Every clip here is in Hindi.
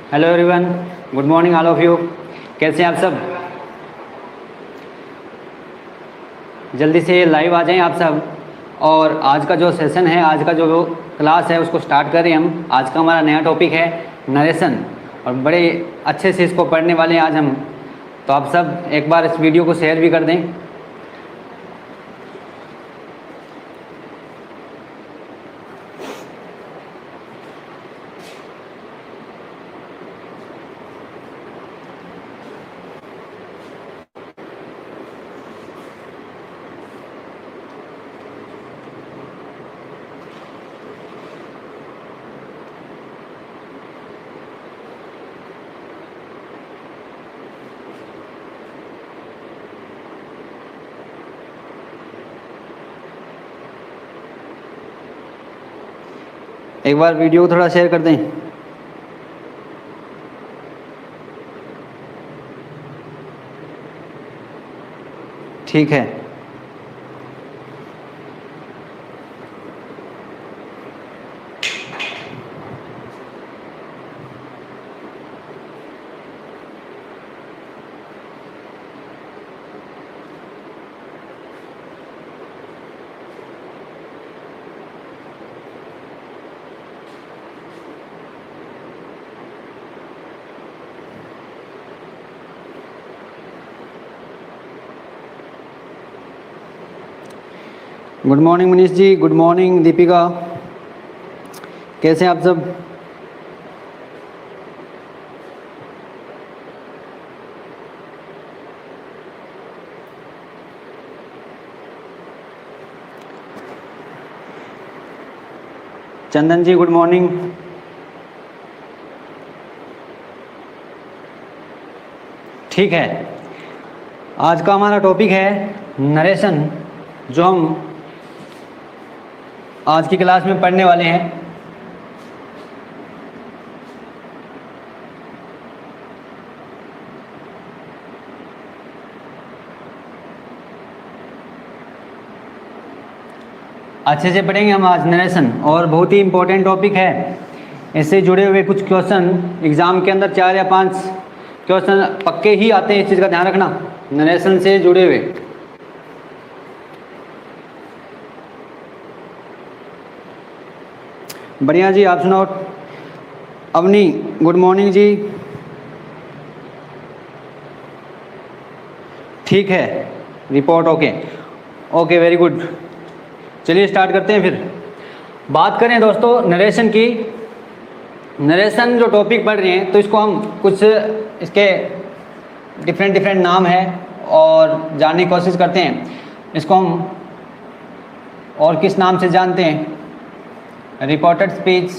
Hello everyone, good morning all of you. कैसे हैं आप सब? जल्दी से लाइव आ जाएं आप सब। और आज का जो सेशन है, आज का जो क्लास है उसको स्टार्ट करें हम। आज का हमारा नया टॉपिक है नरेशन, और बड़े अच्छे से इसको पढ़ने वाले हैं आज हम। तो आप सब एक बार इस वीडियो को शेयर भी कर दें। एक बार वीडियो को थोड़ा शेयर कर दें। ठीक है। Good morning Manish ji, good morning Deepika, कैसे हैं आप सब? चंदन जी गुड मॉर्निंग। ठीक है, आज का हमारा टॉपिक है नरेशन, जो हम आज की क्लास में पढ़ने वाले हैं। अच्छे से पढ़ेंगे हम आज नरेशन, और बहुत ही इम्पोर्टेंट टॉपिक है। इससे जुड़े हुए कुछ क्वेश्चन एग्ज़ाम के अंदर 4 या 5 क्वेश्चन पक्के ही आते हैं, इस चीज़ का ध्यान रखना, नरेशन से जुड़े हुए। बढ़िया जी, आप सुनाओ। अवनी गुड मॉर्निंग जी। ठीक है, report okay okay, very good. चलिए स्टार्ट करते हैं फिर। बात करें दोस्तों नरेशन की। नरेशन जो टॉपिक पढ़ रहे हैं, तो इसको हम कुछ इसके डिफरेंट नाम है और जानने की कोशिश करते हैं। इसको हम और किस नाम से जानते हैं? रिपोर्टेड स्पीच,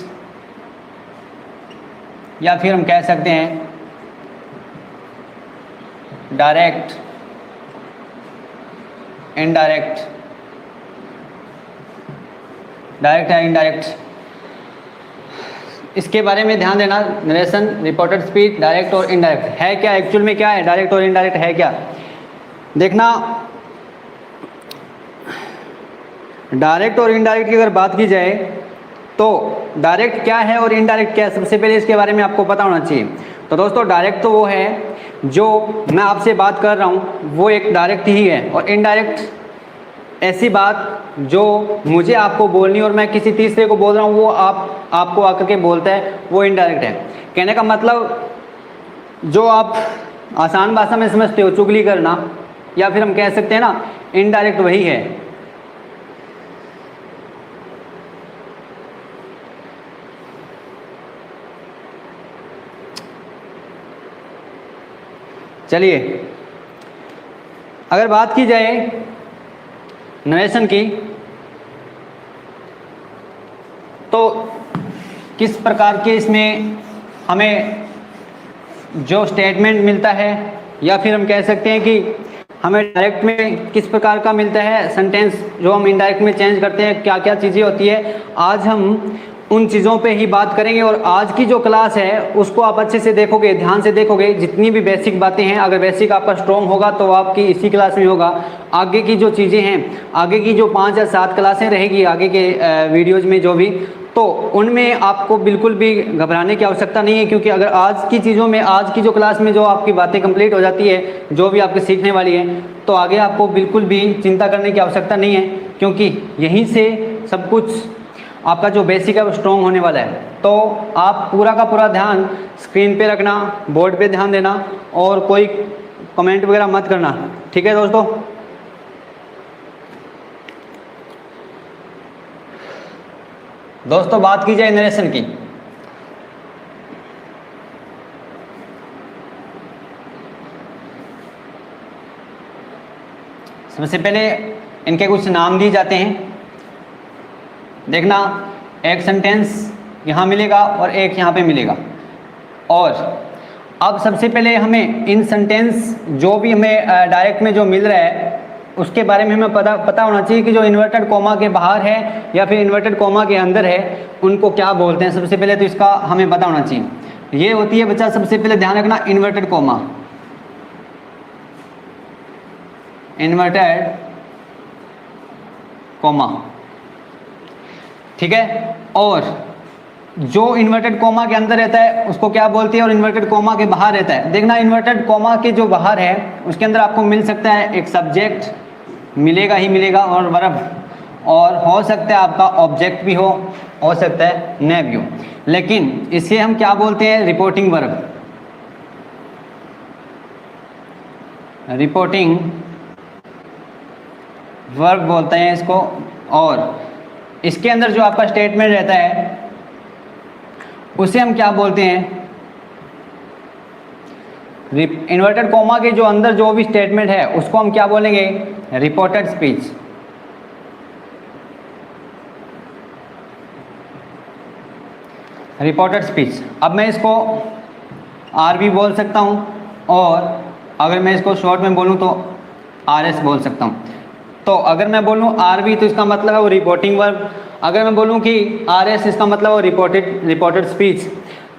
या फिर हम कह सकते हैं डायरेक्ट, इनडायरेक्ट, डायरेक्ट या इनडायरेक्ट। इसके बारे में ध्यान देना। नरेशन, रिपोर्टेड स्पीच, डायरेक्ट और इनडायरेक्ट है क्या, एक्चुअल में क्या है डायरेक्ट और इनडायरेक्ट है क्या, देखना। डायरेक्ट और इनडायरेक्ट की अगर बात की जाए तो डायरेक्ट क्या है और इनडायरेक्ट क्या है, सबसे पहले इसके बारे में आपको पता होना चाहिए। तो दोस्तों डायरेक्ट तो वो है जो मैं आपसे बात कर रहा हूँ, वो एक डायरेक्ट ही है। और इनडायरेक्ट ऐसी बात जो मुझे आपको बोलनी और मैं किसी तीसरे को बोल रहा हूँ, वो आपको आकर के बोलता है, वो इनडायरेक्ट है। कहने का मतलब जो आप आसान भाषा में समझते हो, चुगली करना, या फिर हम कह सकते हैं ना इनडायरेक्ट, वही है। चलिए, अगर बात की जाए नरेशन की, तो किस प्रकार के इसमें हमें जो स्टेटमेंट मिलता है, या फिर हम कह सकते हैं कि हमें डायरेक्ट में किस प्रकार का मिलता है सेंटेंस, जो हम इनडायरेक्ट में चेंज करते हैं, क्या क्या चीज़ें होती है, आज हम उन चीज़ों पे ही बात करेंगे। और आज की जो क्लास है उसको आप अच्छे से देखोगे, ध्यान से देखोगे, जितनी भी बेसिक बातें हैं, अगर बेसिक आपका स्ट्रॉन्ग होगा तो आपकी इसी क्लास में होगा। आगे की जो चीज़ें हैं, आगे की जो 5 या 7 क्लासें रहेगी आगे के वीडियोज़ में जो भी, तो उनमें आपको बिल्कुल भी घबराने की आवश्यकता नहीं है, क्योंकि अगर आज की चीज़ों में, आज की जो क्लास में जो आपकी बातें कंप्लीट हो जाती है, जो भी आपके सीखने वाली है, तो आगे आपको बिल्कुल भी चिंता करने की आवश्यकता नहीं है, क्योंकि यहीं से सब कुछ आपका जो बेसिक है वो स्ट्रॉन्ग होने वाला है। तो आप पूरा का पूरा ध्यान स्क्रीन पे रखना, बोर्ड पे ध्यान देना, और कोई कमेंट वगैरह मत करना, ठीक है दोस्तों। दोस्तों बात की जाए नरेशन की, सबसे पहले इनके कुछ नाम दिए जाते हैं। देखना, एक सेंटेंस यहाँ मिलेगा और एक यहाँ पे मिलेगा। और अब सबसे पहले हमें इन सेंटेंस जो भी हमें डायरेक्ट में जो मिल रहा है उसके बारे में हमें पता होना चाहिए कि जो इन्वर्टेड कॉमा के बाहर है या फिर इन्वर्टेड कॉमा के अंदर है उनको क्या बोलते हैं। सबसे पहले तो इसका हमें पता होना चाहिए। ये होती है बच्चा, सबसे पहले ध्यान रखना, इन्वर्टेड कॉमा, इन्वर्टेड कॉमा, ठीक है। और जो इन्वर्टेड कॉमा के अंदर रहता है उसको क्या बोलते हैं, और इन्वर्टेड कॉमा के बाहर रहता है। देखना, इन्वर्टेड कॉमा के जो बाहर है उसके अंदर आपको मिल सकता है एक सब्जेक्ट, मिलेगा ही मिलेगा, और वर्ब, और हो सकता है आपका ऑब्जेक्ट भी हो सकता है न भी हो। लेकिन इसे हम क्या बोलते हैं, रिपोर्टिंग वर्ब, रिपोर्टिंग वर्ब बोलते हैं इसको। और इसके अंदर जो आपका स्टेटमेंट रहता है उसे हम क्या बोलते हैं, इन्वर्टेड कॉमा के जो अंदर जो भी स्टेटमेंट है उसको हम क्या बोलेंगे, रिपोर्टेड स्पीच। Reported speech. अब मैं इसको आर भी बोल सकता हूँ, और अगर मैं इसको शॉर्ट में बोलूँ तो आर एस बोल सकता हूँ। तो अगर मैं बोलूँ आर बी तो इसका मतलब है वो रिपोर्टिंग वर्ब, अगर मैं बोलूँ कि आर एस इसका मतलब वो रिपोर्टेड स्पीच।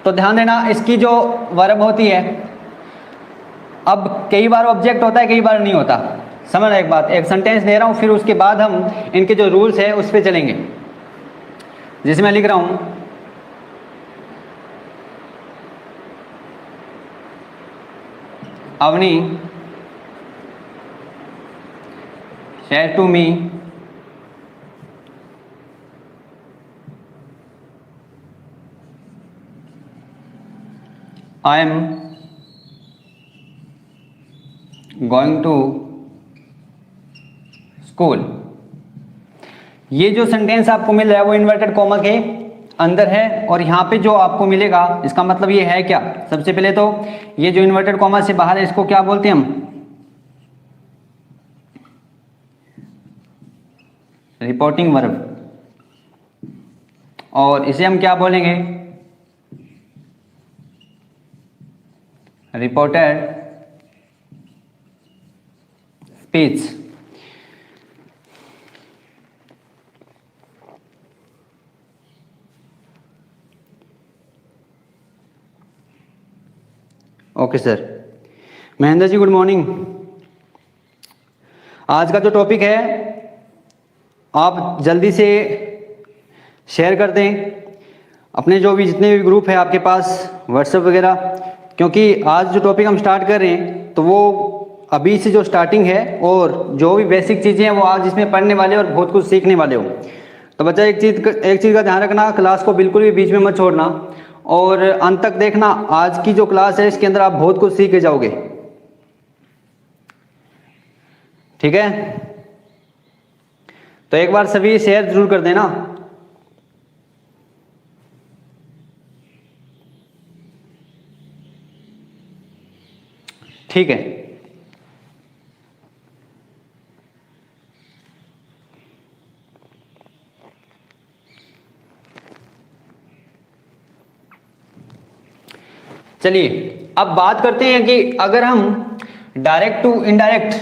तो ध्यान देना, इसकी जो वर्ब होती है, अब कई बार ऑब्जेक्ट होता है कई बार नहीं होता। समझ एक बात, एक सेंटेंस दे रहा हूँ, फिर उसके बाद हम इनके जो रूल्स है उस पर चलेंगे। जैसे मैं लिख रहा हूँ, Avani said to me I am going to school. ये जो सेंटेंस आपको मिल रहा है वो इन्वर्टेड कॉमा के अंदर है, और यहाँ पे जो आपको मिलेगा इसका मतलब ये है क्या। सबसे पहले तो ये जो इन्वर्टेड कॉमा से बाहर है इसको क्या बोलते हैं हम, रिपोर्टिंग वर्ब, और इसे हम क्या बोलेंगे, reported speech. Okay sir. Mahendra ji good morning. आज का जो टॉपिक है आप जल्दी से शेयर कर दें अपने जो भी जितने भी ग्रुप है आपके पास व्हाट्सएप वगैरह, क्योंकि आज जो टॉपिक हम स्टार्ट कर रहे हैं तो वो अभी से जो स्टार्टिंग है, और जो भी बेसिक चीज़ें हैं वो आज इसमें पढ़ने वाले और बहुत कुछ सीखने वाले हो। तो बच्चा एक चीज़ का ध्यान रखना, क्लास को बिल्कुल भी बीच में मत छोड़ना और अंत तक देखना। आज की जो क्लास है इसके अंदर आप बहुत कुछ सीख के जाओगे, ठीक है। तो एक बार सभी शेयर जरूर कर देना। ठीक है, चलिए अब बात करते हैं कि अगर हम डायरेक्ट टू इनडायरेक्ट,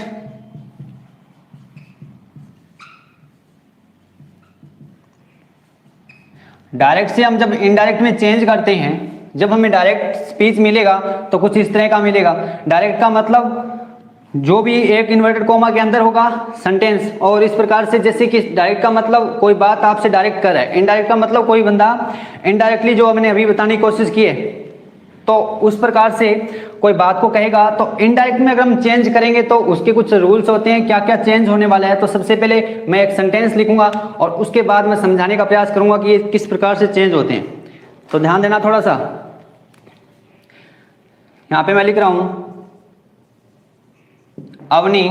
डायरेक्ट से हम जब इनडायरेक्ट में चेंज करते हैं, जब हमें डायरेक्ट स्पीच मिलेगा तो कुछ इस तरह का मिलेगा। डायरेक्ट का मतलब जो भी एक इन्वर्टेड कोमा के अंदर होगा सेंटेंस, और इस प्रकार से जैसे कि डायरेक्ट का मतलब कोई बात आपसे डायरेक्ट कर रहा है, इनडायरेक्ट का मतलब कोई बंदा इनडायरेक्टली जो हमने अभी बताने की कोशिश की है, तो उस प्रकार से कोई बात को कहेगा। तो इनडायरेक्ट में अगर हम चेंज करेंगे तो उसके कुछ रूल्स होते हैं, क्या क्या चेंज होने वाला है। तो सबसे पहले मैं एक सेंटेंस लिखूंगा और उसके बाद मैं समझाने का प्रयास करूंगा कि ये किस प्रकार से चेंज होते हैं। तो ध्यान देना थोड़ा सा, यहां पे मैं लिख रहा हूं Avani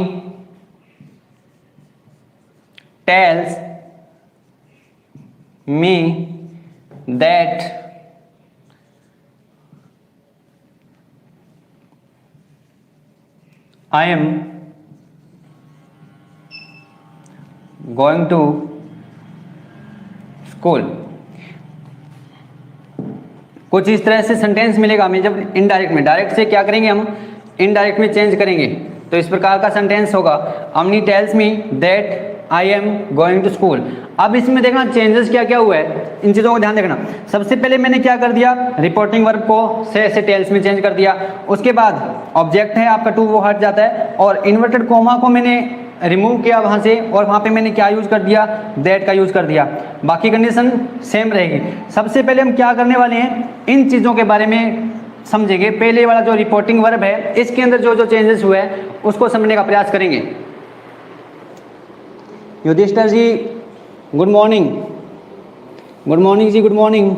tells me that I am going to school। कुछ इस तरह से सेंटेंस मिलेगा हमें जब इनडायरेक्ट में। डायरेक्ट से क्या करेंगे हम, इनडायरेक्ट में चेंज करेंगे। तो इस प्रकार का सेंटेंस होगा Amni tells me that I am going to school. अब इसमें देखना चेंजेस क्या क्या हुआ है, इन चीज़ों को ध्यान देखना। सबसे पहले मैंने क्या कर दिया, रिपोर्टिंग वर्ब को से टेल्स में चेंज कर दिया। उसके बाद ऑब्जेक्ट है आपका टू, वो हट जाता है, और इन्वर्टेड कोमा को मैंने रिमूव किया वहाँ से, और वहाँ पे मैंने क्या यूज कर दिया, दैट का यूज कर दिया। बाकी कंडीशन सेम रहेगी। सबसे पहले हम क्या करने वाले हैं, इन चीज़ों के बारे में समझेंगे। पहले वाला जो रिपोर्टिंग वर्ब है, इसके अंदर जो जो चेंजेस हुए हैं उसको समझने का प्रयास करेंगे। युधिष्ठिर जी गुड मॉर्निंग। गुड मॉर्निंग जी, गुड मॉर्निंग।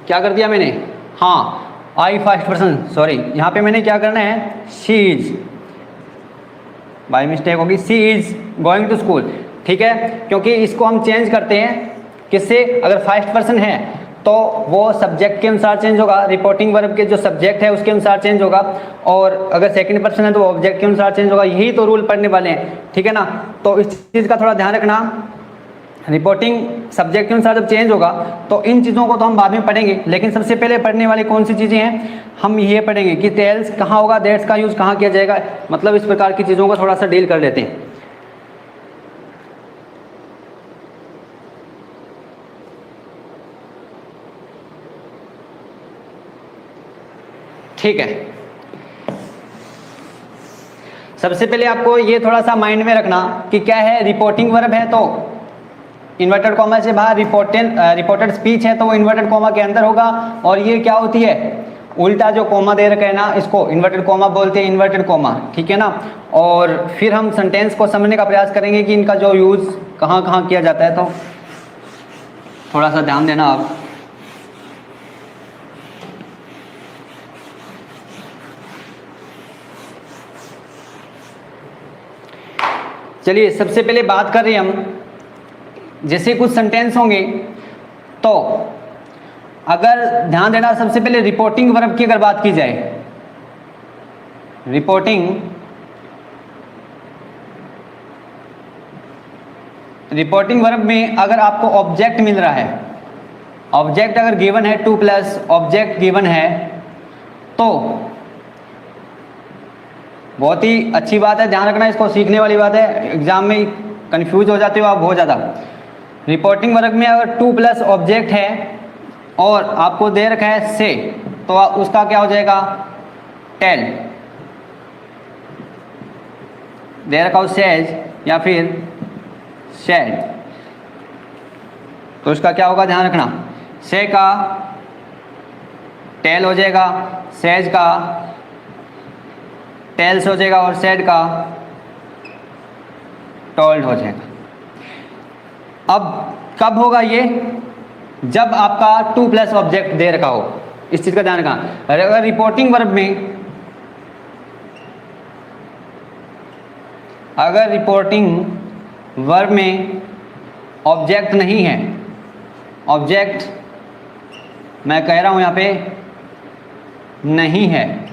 क्या कर दिया मैंने, हाँ आई फर्स्ट पर्सन, सॉरी यहाँ पे मैंने क्या करना है, शी इज, बाय मिस्टेक होगी, she is going to school. ठीक है, क्योंकि इसको हम चेंज करते हैं किससे, अगर फर्स्ट पर्सन है तो वो सब्जेक्ट के अनुसार चेंज होगा, रिपोर्टिंग वर्ब के जो सब्जेक्ट है उसके अनुसार चेंज होगा, और अगर सेकंड पर्सन है तो ऑब्जेक्ट के अनुसार चेंज होगा। यही तो रूल पढ़ने वाले हैं, ठीक है ना। तो इस चीज़ का थोड़ा ध्यान रखना, रिपोर्टिंग सब्जेक्ट के अनुसार जब चेंज होगा तो इन चीज़ों को तो हम बाद में पढ़ेंगे, लेकिन सबसे पहले पढ़ने वाली कौन सी चीज़ें हैं, हम ये पढ़ेंगे कि टेल्स कहाँ होगा, दैट्स का यूज़ कहाँ किया जाएगा। मतलब इस प्रकार की चीज़ों को थोड़ा सा डील कर लेते हैं। ठीक है, सबसे पहले आपको ये थोड़ा सा माइंड में रखना कि क्या है, रिपोर्टिंग वर्ब है तो इन्वर्टेड कॉमा से बाहर, रिपोर्टेड स्पीच है तो वो इन्वर्टेड कॉमा के अंदर होगा, और ये क्या होती है, उल्टा जो कॉमा दे रखा है ना, इसको इन्वर्टेड कॉमा बोलते हैं, इन्वर्टेड कॉमा, ठीक है ना। और फिर हम सेंटेंस को समझने का प्रयास करेंगे कि इनका जो यूज़ कहाँ कहाँ किया जाता है। तो थोड़ा सा ध्यान देना आप। चलिए सबसे पहले बात कर रहे हैं हम, जैसे कुछ सेंटेंस होंगे तो अगर ध्यान देना, सबसे पहले रिपोर्टिंग वर्ब की अगर बात की जाए, रिपोर्टिंग वर्ब में अगर आपको ऑब्जेक्ट मिल रहा है, ऑब्जेक्ट अगर गिवन है, 2 प्लस ऑब्जेक्ट गिवन है, तो बहुत ही अच्छी बात है, ध्यान रखना, इसको सीखने वाली बात है। एग्जाम में कंफ्यूज हो जाते हो आप बहुत ज़्यादा। रिपोर्टिंग वर्ब में अगर 2 प्लस ऑब्जेक्ट है और आपको दे रखा है से, तो उसका क्या हो जाएगा, टेल। दे रखा हो सेज या फिर शेड, तो इसका क्या होगा, ध्यान रखना, से का टेल हो जाएगा, सेज का टेल्स हो जाएगा, और सेड का टोल्ड हो जाएगा। अब कब होगा ये, जब आपका 2 प्लस ऑब्जेक्ट दे रखा हो, इस चीज़ का ध्यान रखना। अगर रिपोर्टिंग वर्ब में, अगर रिपोर्टिंग वर्ब में ऑब्जेक्ट नहीं है, ऑब्जेक्ट मैं कह रहा हूं यहाँ पे नहीं है,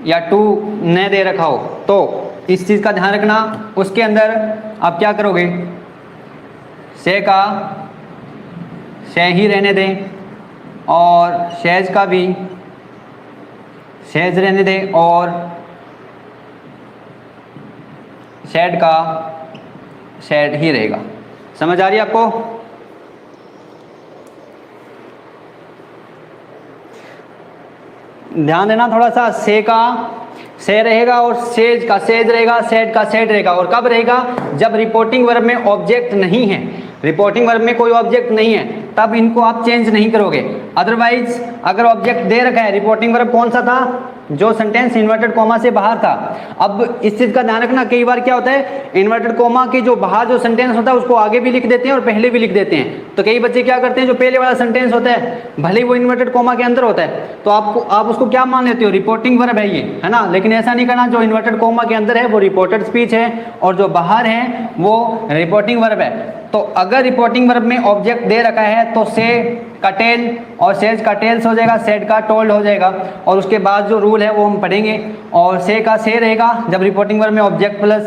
या 2 न दे रखा हो, तो इस चीज़ का ध्यान रखना। उसके अंदर आप क्या करोगे, से का से ही रहने दें, और शेज का भी शेज रहने दें, और शेड का शेड ही रहेगा। समझ आ रही है आपको। ध्यान देना थोड़ा सा, से का से रहेगा और सेज का सेज रहेगा, सेड का सेड रहेगा। और कब रहेगा? जब रिपोर्टिंग वर्ब में ऑब्जेक्ट नहीं है, रिपोर्टिंग वर्ब में कोई ऑब्जेक्ट नहीं है, तब इनको आप चेंज नहीं करोगे। अदरवाइज अगर ऑब्जेक्ट दे रखा है, रिपोर्टिंग वर्ब कौन सा था? जो सेंटेंस इन्वर्टेड कोमा से बाहर था। अब इस चीज का ध्यान रखना, कई बार क्या होता है, इन्वर्टेड कोमा के जो बाहर जो सेंटेंस होता है उसको आगे भी लिख देते हैं और पहले भी लिख देते हैं। तो कई बच्चे क्या करते हैं, जो पहले वाला सेंटेंस होता है भले ही वो इन्वर्टेड कोमा के अंदर होता है, तो आप उसको क्या मान लेते हो, रिपोर्टिंग वर्ब है ये, है ना। लेकिन ऐसा नहीं करना, जो इन्वर्टेड कोमा के अंदर है वो रिपोर्टेड स्पीच है और जो बाहर है वो रिपोर्टिंग वर्ब है। तो अगर रिपोर्टिंग वर्ब में ऑब्जेक्ट दे रखा है तो से का टेल और सेज का टेल्स हो जाएगा, सेड का टोल्ड हो जाएगा। और उसके बाद जो रूल है वो हम पढ़ेंगे। और से का से रहेगा जब रिपोर्टिंग वर्ब में ऑब्जेक्ट प्लस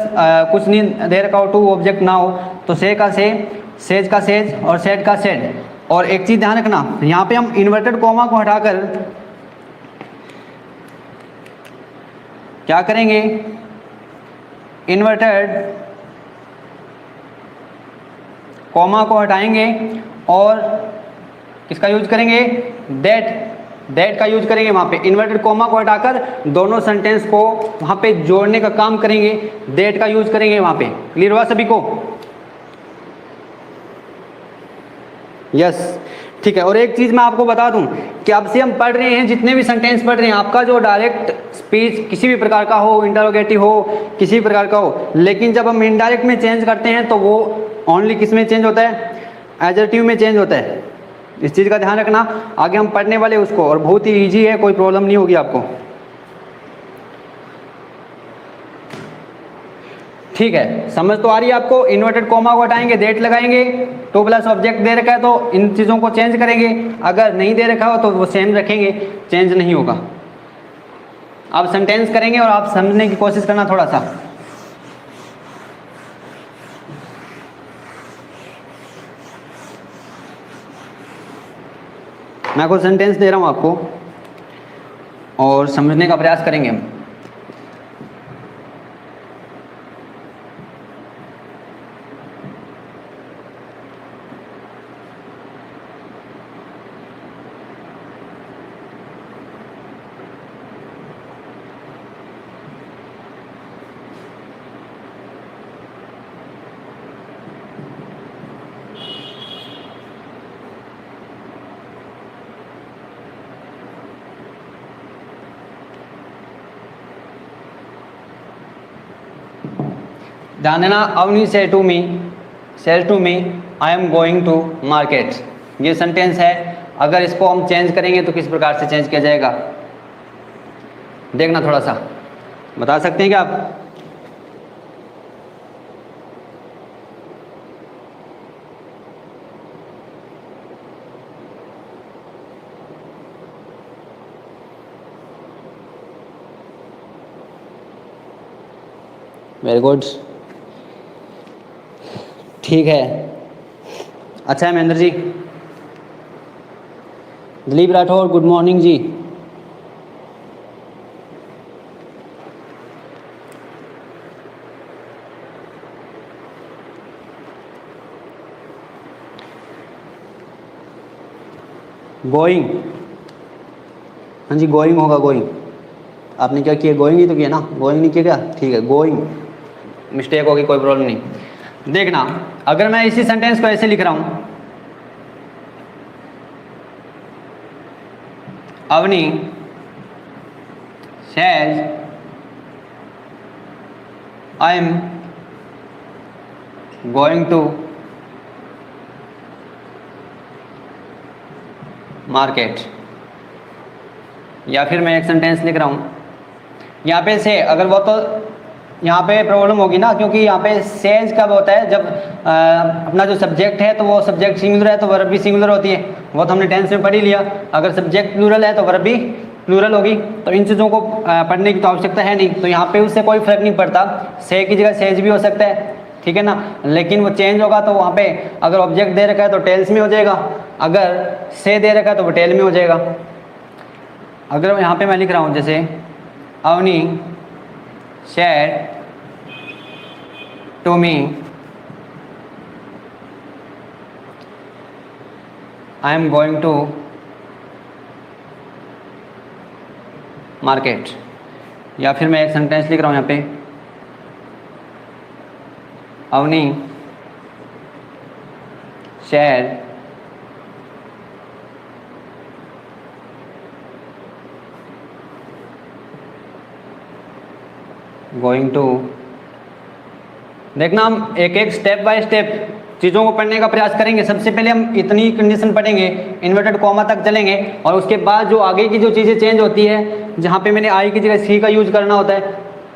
कुछ नहीं दे रखा हो, टू ऑब्जेक्ट ना हो, तो से का से, सेज का सेज और सेड का सेड। और एक चीज ध्यान रखना, यहाँ पे हम इन्वर्टेड कोमा को हटाकर क्या करेंगे, इन्वर्टेड कोमा को हटाएंगे और किसका यूज करेंगे, दैट का यूज करेंगे। वहां पे इन्वर्टेड कोमा को हटाकर दोनों सेंटेंस को वहां पे जोड़ने का काम करेंगे, दैट का यूज करेंगे वहां पे। क्लियर हुआ सभी को? यस, ठीक है। और एक चीज मैं आपको बता दूं कि अब से हम पढ़ रहे हैं, जितने भी सेंटेंस पढ़ रहे हैं, आपका जो डायरेक्ट स्पीच किसी भी प्रकार का हो, इंटरोगेटिव हो, किसी भी प्रकार का हो, लेकिन जब हम इनडायरेक्ट में चेंज करते हैं तो वो ओनली किस में चेंज होता है, एडजेक्टिव में चेंज होता है। इस चीज का ध्यान रखना, आगे हम पढ़ने वाले उसको, और बहुत ही इजी है, कोई प्रॉब्लम नहीं होगी आपको। ठीक है, समझ तो आ रही है आपको? इन्वर्टेड कोमा को हटाएंगे, दैट लगाएंगे, टू प्लस ऑब्जेक्ट दे रखा है तो इन चीज़ों को चेंज करेंगे, अगर नहीं दे रखा हो तो वो सेम रखेंगे, चेंज नहीं होगा। आप सेंटेंस करेंगे और आप समझने की कोशिश करना थोड़ा सा। मैं कुछ सेंटेंस दे रहा हूं आपको और समझने का प्रयास करेंगे हम। ध्यान देना, अवनी से to me, says to me I am going to market, ये सेंटेंस है। अगर इसको हम चेंज करेंगे तो किस प्रकार से चेंज किया जाएगा, देखना थोड़ा सा, बता सकते हैं क्या आप? वेरी गुड, ठीक है। अच्छा है महेंद्र जी। दिलीप राठौर, गुड मॉर्निंग जी। गोइंग, हाँ जी गोइंग होगा, गोइंग। आपने क्या किया, गोइंग ही तो किया ना, गोइंग नहीं किया क्या? ठीक है, गोइंग, मिस्टेक होगी, कोई प्रॉब्लम नहीं। देखना, अगर मैं इसी सेंटेंस को ऐसे लिख रहा हूं, Avani says I am going to market, या फिर मैं एक सेंटेंस लिख रहा हूं यहाँ पे से, अगर वो तो यहाँ पे प्रॉब्लम होगी ना, क्योंकि यहाँ पे सेज कब होता है, जब अपना जो सब्जेक्ट है तो वो सब्जेक्ट सिंगुलर है तो वर्ब भी सिंगुलर होती है, वो तो हमने टेंस में पढ़ ही लिया। अगर सब्जेक्ट प्लूरल है तो वर्ब भी प्लूरल होगी, तो इन चीज़ों को पढ़ने की तो आवश्यकता है नहीं, तो यहाँ पे उससे कोई फर्क नहीं पड़ता, से की जगह सेज भी हो सकता है, ठीक है ना। लेकिन वो चेंज होगा तो वहाँ पे अगर ऑब्जेक्ट दे रखा है तो टेल्स में हो जाएगा, अगर से दे रखा है तो वो टेल में हो जाएगा। अगर यहाँ पे मैं लिख रहा हूँ जैसे Avani said to me I am going to market. या फिर मैं एक सेंटेंस लिख रहा हूँ यहाँ पे, अवनी शेयर गोइंग टू। देखना हम एक एक स्टेप बाय स्टेप चीज़ों को पढ़ने का प्रयास करेंगे। सबसे पहले हम इतनी कंडीशन पढ़ेंगे, इन्वर्टेड कॉमा तक चलेंगे, और उसके बाद जो आगे की जो चीज़ें चेंज होती है, जहाँ पे मैंने आई की जगह सी का यूज करना होता है,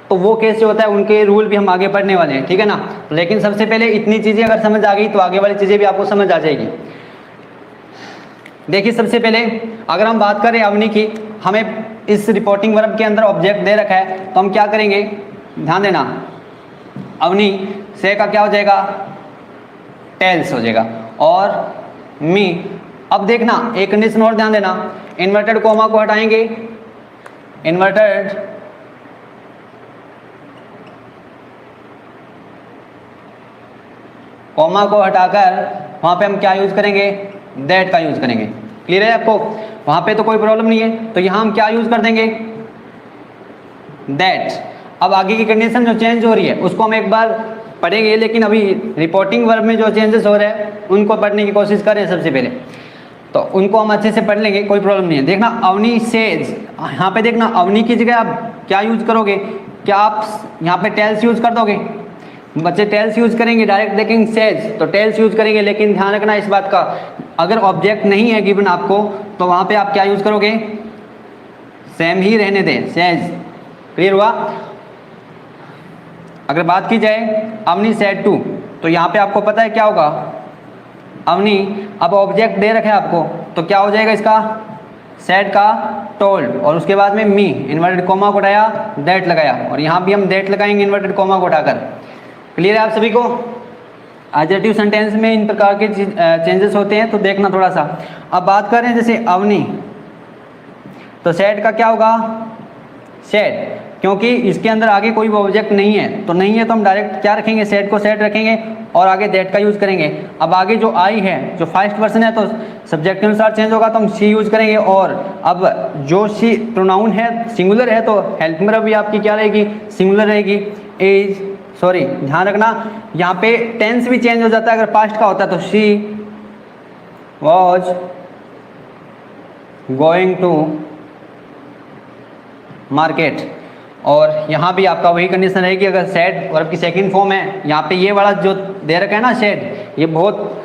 तो वो कैसे होता है, उनके रूल भी हम आगे पढ़ने वाले हैं, ठीक है ना। लेकिन सबसे पहले इतनी चीज़ें अगर समझ आ गई तो आगे वाली चीज़ें भी आपको समझ आ जाएगी। देखिए सबसे पहले अगर हम बात करें अवनी की, हमें इस रिपोर्टिंग वर्ब के अंदर ऑब्जेक्ट दे रखा है, तो हम क्या करेंगे, ध्यान देना, अवनी से का क्या हो जाएगा, टेल्स हो जाएगा, और मी। अब देखना एक कंडीशन और ध्यान देना, इन्वर्टेड कोमा को हटाएंगे, इन्वर्टेड कोमा को हटाकर वहां पे हम क्या यूज करेंगे, दैट का यूज करेंगे। क्लियर है आपको, वहां पे तो कोई प्रॉब्लम नहीं है, तो यहां हम क्या यूज कर देंगे, दैट। अब आगे की कंडीशन जो चेंज हो रही है उसको हम एक बार पढ़ेंगे, लेकिन अभी रिपोर्टिंग वर्ब में जो चेंजेस हो रहे हैं उनको पढ़ने की कोशिश करें सबसे पहले, तो उनको हम अच्छे से पढ़ लेंगे, कोई प्रॉब्लम नहीं है। देखना अवनी सेज, यहाँ पे देखना अवनी की जगह आप क्या यूज करोगे, क्या आप यहाँ पे टेल्स यूज कर दोगे, बच्चे टेल्स यूज करेंगे, डायरेक्ट देखेंगे सेज तो टेल्स यूज करेंगे, लेकिन ध्यान रखना इस बात का, अगर ऑब्जेक्ट नहीं है गिवन आपको तो वहां पे आप क्या यूज करोगे, सेम ही रहने दें, सेज। क्लियर हुआ। अगर बात की जाए अवनी सेड टू, तो यहाँ पे आपको पता है क्या होगा, अवनी, अब ऑब्जेक्ट दे रखे आपको तो क्या हो जाएगा इसका, सेड का टोल्ड, और उसके बाद में मी, इन्वर्टेड कोमा को उठाया, दैट लगाया, और यहाँ भी हम दैट लगाएंगे इन्वर्टेड कोमा को उठाकर। क्लियर है आप सभी को। एडजेक्टिव सेंटेंस में इन प्रकार के चेंजेस होते हैं, तो देखना थोड़ा सा। अब बात करें जैसे अवनी, तो सेड का क्या होगा, सेड, क्योंकि इसके अंदर आगे कोई भी ऑब्जेक्ट नहीं है, तो नहीं है तो हम डायरेक्ट क्या रखेंगे, सेड को सेड रखेंगे और आगे दैट का यूज करेंगे। अब आगे जो आई है, जो फर्स्ट पर्सन है, तो सब्जेक्ट के अनुसार चेंज होगा तो हम शी यूज करेंगे, और अब जो शी प्रोनाउन है सिंगुलर है तो हेल्प में भी आपकी क्या रहेगी, सिंगुलर रहेगी। एज, सॉरी ध्यान रखना यहाँ पे टेंस भी चेंज हो जाता है, अगर पास्ट का होता है तो she was going to market, और यहाँ भी आपका वही कंडीशन रहेगी, अगर सेड वर्ब की सेकंड फॉर्म है, यहाँ पे ये वाला जो दे रखा है ना सेड, ये बहुत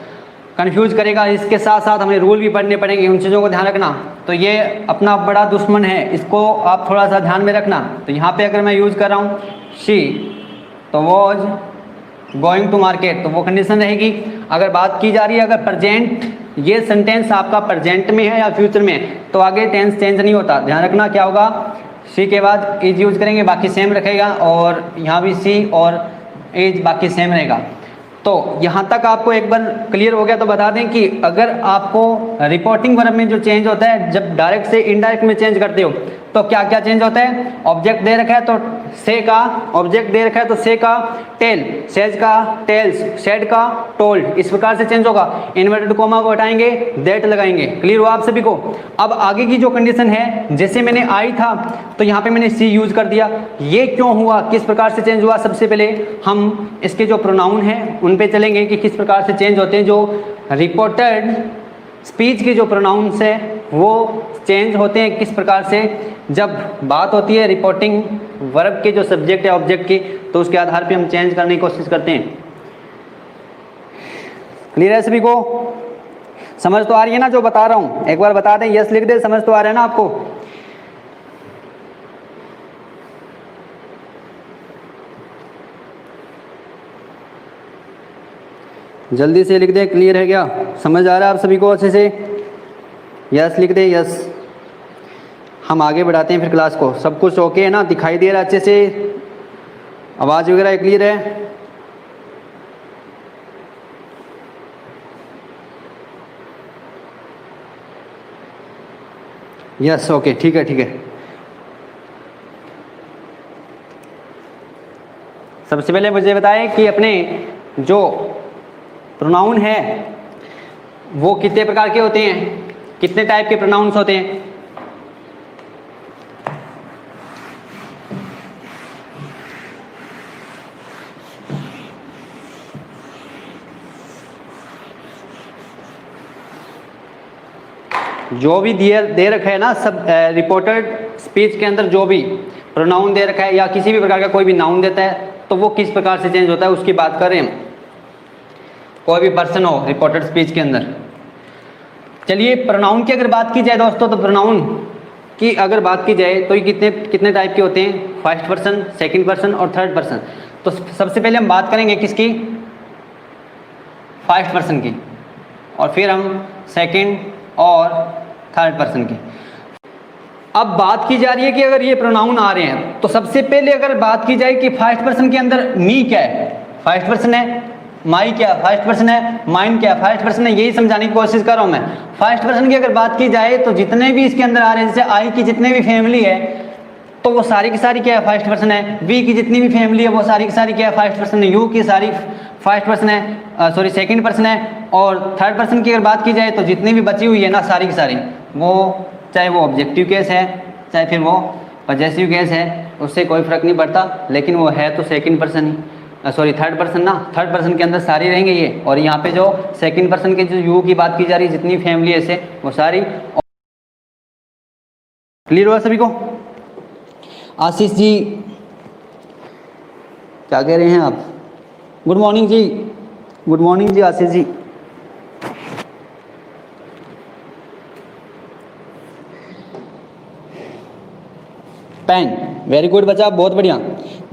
कंफ्यूज करेगा, इसके साथ साथ हमें रूल भी पढ़ने पड़ेंगे, उन चीज़ों को ध्यान रखना। तो ये अपना बड़ा दुश्मन है, इसको आप थोड़ा सा ध्यान में रखना। तो यहाँ पे अगर मैं यूज़ कर रहा हूँ शी, तो वॉज गोइंग टू मार्केट, तो वो कंडीशन रहेगी। अगर बात की जा रही है अगर प्रेजेंट, ये सेंटेंस आपका प्रेजेंट में है या फ्यूचर में है, तो आगे टेंस चेंज नहीं होता, ध्यान रखना क्या होगा, सी के बाद एज यूज करेंगे, बाकी सेम रखेगा, और यहाँ भी सी और एज बाकी सेम रहेगा। तो यहाँ तक आपको एक बार क्लियर हो गया। तो बता दें कि अगर आपको रिपोर्टिंग वर्ब में जो चेंज होता है, जब डायरेक्ट से इनडायरेक्ट में चेंज करते हो तो क्या क्या चेंज होता है, ऑब्जेक्ट दे रखा है तो से का, ऑब्जेक्ट दे रखा है तो से का टेल, सेज का टेल्स, सेड का टोल्ड, इस प्रकार से चेंज होगा। इन्वर्टेड कोमा को हटाएंगे, दैट लगाएंगे। क्लियर हुआ आप सभी को। अब आगे की जो कंडीशन है, जैसे मैंने आई था तो यहाँ पे मैंने सी यूज कर दिया, ये क्यों हुआ, किस प्रकार से चेंज हुआ, सबसे पहले हम इसके जो प्रोनाउन है उन पे चलेंगे कि किस प्रकार से चेंज होते हैं। जो रिपोर्टेड स्पीच के जो प्रोनाउंस है वो चेंज होते हैं किस प्रकार से, जब बात होती है रिपोर्टिंग वर्ब के जो सब्जेक्ट है ऑब्जेक्ट की, तो उसके आधार पे हम चेंज करने की कोशिश करते हैं। क्लियर है सभी को, समझ तो आ रही है ना जो बता रहा हूं, एक बार बता दें, यस लिख दे, समझ तो आ रहा है ना आपको। जल्दी से लिख दे, क्लियर है क्या, समझ आ रहा है आप सभी को अच्छे से, यस लिख दे, यस। हम आगे बढ़ाते हैं फिर क्लास को। सब कुछ ओके है ना, दिखाई दे रहा है अच्छे से, आवाज़ वगैरह क्लियर है। यस ओके, ठीक है ठीक है। सबसे पहले मुझे बताएं कि अपने जो प्रोनाउन है वो कितने प्रकार के होते हैं, कितने टाइप के प्रोनाउंस होते हैं। जो भी दे रखा है ना, सब रिपोर्टेड स्पीच के अंदर जो भी प्रोनाउन दे रखा है या किसी भी प्रकार का कोई भी नाउन देता है तो वो किस प्रकार से चेंज होता है उसकी बात कर रहे हैं हम। कोई भी पर्सन हो रिपोर्टेड स्पीच के अंदर। चलिए प्रोनाउन की अगर बात की जाए दोस्तों, तो प्रोनाउन की अगर बात की जाए तो ये कितने टाइप के होते हैं, फर्स्ट पर्सन, सेकंड पर्सन और थर्ड पर्सन। तो सबसे पहले हम बात करेंगे किसकी, फर्स्ट पर्सन की, और फिर हम सेकंड और थर्ड पर्सन की। अब बात की जा रही है कि अगर ये प्रोनाउन आ रहे हैं तो सबसे पहले अगर बात की जाए कि फर्स्ट पर्सन के अंदर मी क्या है, फर्स्ट पर्सन है, माई क्या फर्स्ट पर्सन है, माइन क्या फर्स्ट पर्सन है, यही समझाने की कोशिश कर रहा हूं मैं। फर्स्ट पर्सन की अगर बात की जाए तो जितने भी इसके अंदर आ रहे हैं, जैसे आई की जितने भी फैमिली है तो वो सारी की सारी क्या है, फर्स्ट पर्सन है। वी की जितनी भी फैमिली है वो सारी की सारी क्या है, फर्स्ट पर्सन है। यू की सारी फर्स्ट पर्सन है, सॉरी सेकंड पर्सन है। और थर्ड पर्सन की अगर बात की जाए तो जितनी भी बची हुई है ना सारी की सारी, वो चाहे वो ऑब्जेक्टिव केस है चाहे फिर वो पजेसिव केस है, उससे कोई फर्क नहीं पड़ता, लेकिन वो है तो सेकंड पर्सन ही, सॉरी थर्ड पर्सन ना। थर्ड पर्सन के अंदर सारी रहेंगे ये। और यहाँ पे जो सेकंड पर्सन के जो यू की बात की जा रही है, जितनी फैमिली है से वो सारी। क्लियर हुआ सभी को? आशीष जी क्या कह रहे हैं आप? गुड मॉर्निंग जी, गुड मॉर्निंग जी Ashish ji. Pen, very good बच्चा, बहुत बढ़िया।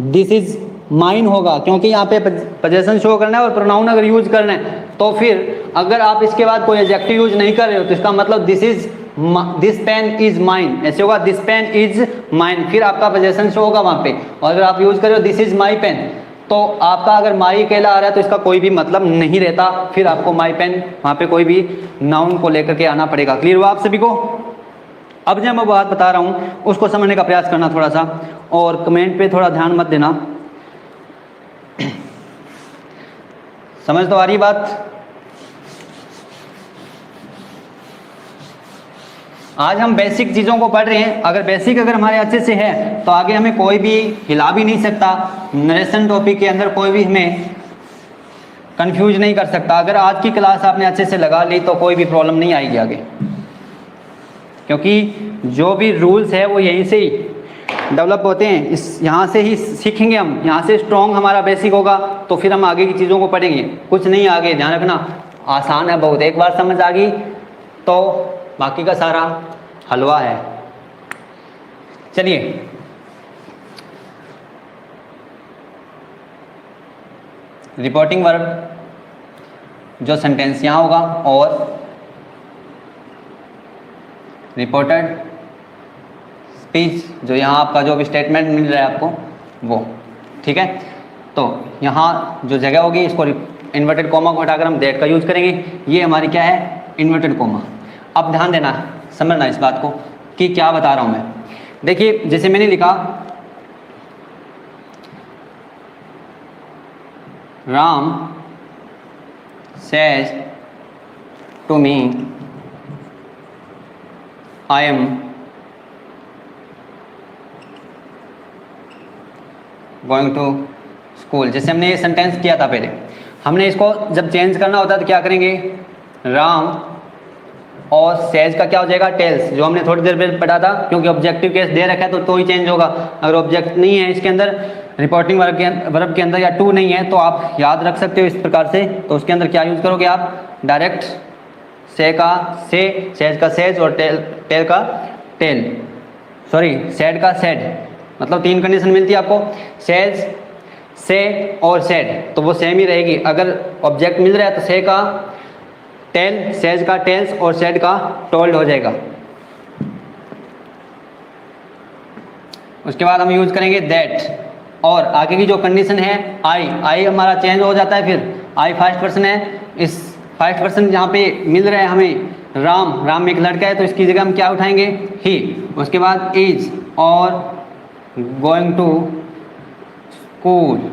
दिस इज माइन होगा क्योंकि यहाँ पे पोजेशन शो करना है और प्रोनाउन अगर यूज करना है तो फिर अगर आप इसके बाद कोई एडजेक्टिव यूज नहीं कर रहे हो तो इसका मतलब दिस पेन इज माइन, ऐसे होगा दिस पेन इज माइन, फिर आपका पोजेशन शो होगा वहाँ पे। और अगर आप यूज कर रहे हो दिस इज माई पेन तो आपका अगर माई अकेला आ रहा है तो इसका कोई भी मतलब नहीं रहता, फिर आपको माई पेन वहाँ पे कोई भी नाउन को लेकर के आना पड़ेगा। क्लियर हुआ आप सभी को? अब जो मैं बात बता रहा हूँ उसको समझने का प्रयास करना थोड़ा सा, और कमेंट पे थोड़ा ध्यान मत देना। समझ तो आ रही बात? आज हम बेसिक चीज़ों को पढ़ रहे हैं। अगर बेसिक अगर हमारे अच्छे से है तो आगे हमें कोई भी हिला भी नहीं सकता, नरेशन टॉपिक के अंदर कोई भी हमें कंफ्यूज नहीं कर सकता। अगर आज की क्लास आपने अच्छे से लगा ली तो कोई भी प्रॉब्लम नहीं आएगी आगे, क्योंकि जो भी रूल्स है वो यहीं से ही डेवलप होते हैं, इस यहाँ से ही सीखेंगे हम, यहाँ से स्ट्रॉन्ग हमारा बेसिक होगा तो फिर हम आगे की चीज़ों को पढ़ेंगे। कुछ नहीं आगे, ध्यान रखना, आसान है बहुत, एक बार समझ आ गई तो बाकी का सारा हलवा है। चलिए रिपोर्टिंग वर्ब जो सेंटेंस यहाँ होगा और रिपोर्टेड स्पीच जो यहाँ आपका जो भी स्टेटमेंट मिल रहा है आपको वो, ठीक है। तो यहाँ जो जगह होगी इसको इन्वर्टेड कॉमा को हटाकर हम दैट का यूज करेंगे। ये हमारी क्या है, इन्वर्टेड कॉमा। अब ध्यान देना, समझना इस बात को कि क्या बता रहा हूँ मैं। देखिए जैसे मैंने लिखा Ram says to me I am going to school. जैसे हमने ये सेंटेंस किया था पहले, हमने इसको जब चेंज करना होता है तो क्या करेंगे, राम और सेज का क्या हो जाएगा, टेल्स, जो हमने थोड़ी देर पहले पढ़ा था। क्योंकि ऑब्जेक्टिव केस दे रखा है तो ही चेंज होगा। अगर ऑब्जेक्ट नहीं है इसके अंदर, रिपोर्टिंग वर्ब के अंदर या टू नहीं है तो आप याद रख सकते हो इस प्रकार से। तो उसके अंदर क्या यूज करोगे आप, डायरेक्ट से का से, सेज का सेज और टेल का टेल, सॉरी सेड का सेड। मतलब तीन कंडीशन मिलती है आपको, सेज, से और सेड, तो वो सेम ही रहेगी। अगर ऑब्जेक्ट मिल रहा है तो से का टेल, सेज का टेल्स और सेड का टोल्ड हो जाएगा। उसके बाद हम यूज करेंगे दैट, और आगे की जो कंडीशन है आई हमारा चेंज हो जाता है। फिर आई फर्स्ट पर्सन है, इस फर्स्ट पर्सन जहाँ पे मिल रहा है हमें राम में एक लड़का है तो इसकी जगह हम क्या उठाएंगे, ही। उसके बाद इज और गोइंग टू स्कूल।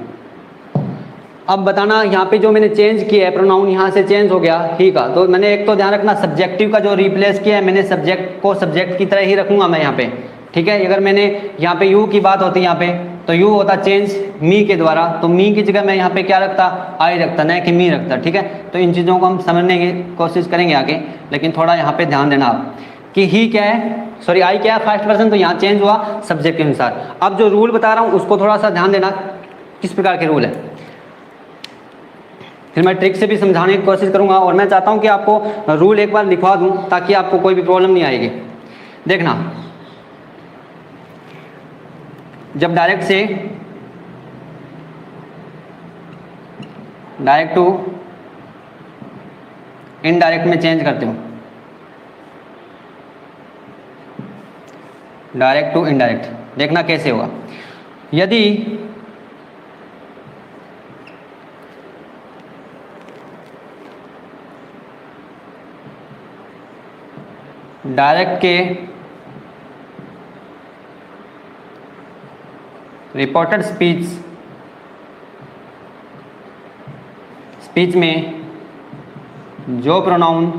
अब बताना यहाँ पे जो मैंने चेंज किया है प्रोनाउन, यहाँ से चेंज हो गया ही का, तो मैंने एक तो ध्यान रखना सब्जेक्टिव का जो रिप्लेस किया है मैंने सब्जेक्ट को सब्जेक्ट की तरह ही रखूंगा मैं यहाँ पे, ठीक है। अगर मैंने यहाँ पे यू की बात होती है यहाँ पे तो यू होता चेंज मी के द्वारा, तो मी की जगह मैं यहाँ पे क्या रखता, आई रखता, न कि मी रखता, ठीक है। तो इन चीज़ों को हम समझने की कोशिश करेंगे आगे, लेकिन थोड़ा यहाँ पे ध्यान देना आप। कि ही क्या है, सॉरी आई क्या है, फर्स्ट पर्सन, तो यहाँ चेंज हुआ सब्जेक्ट के अनुसार। अब जो रूल बता रहा हूँ उसको थोड़ा सा ध्यान देना, किस प्रकार के रूल है, फिर मैं ट्रिक से भी समझाने की कोशिश करूँगा। और मैं चाहता हूँ कि आपको रूल एक बार लिखवा दूँ ताकि आपको कोई भी प्रॉब्लम नहीं आएगी। देखना, जब डायरेक्ट टू इनडायरेक्ट में चेंज करते हो, डायरेक्ट टू इनडायरेक्ट, देखना कैसे होगा। यदि डायरेक्ट के रिपोर्टेड स्पीच में जो प्रोनाउन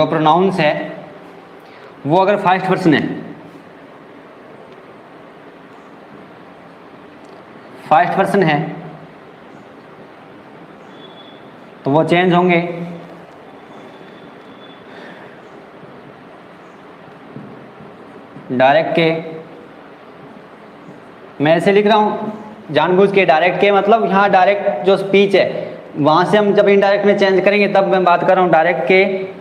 प्रोनाउंस है वो अगर फर्स्ट पर्सन है, तो वो चेंज होंगे डायरेक्ट के, मैं ऐसे लिख रहा हूँ जानबूझ के, डायरेक्ट के मतलब यहाँ डायरेक्ट जो स्पीच है वहाँ से हम जब इनडायरेक्ट में चेंज करेंगे तब मैं बात कर रहा हूँ डायरेक्ट के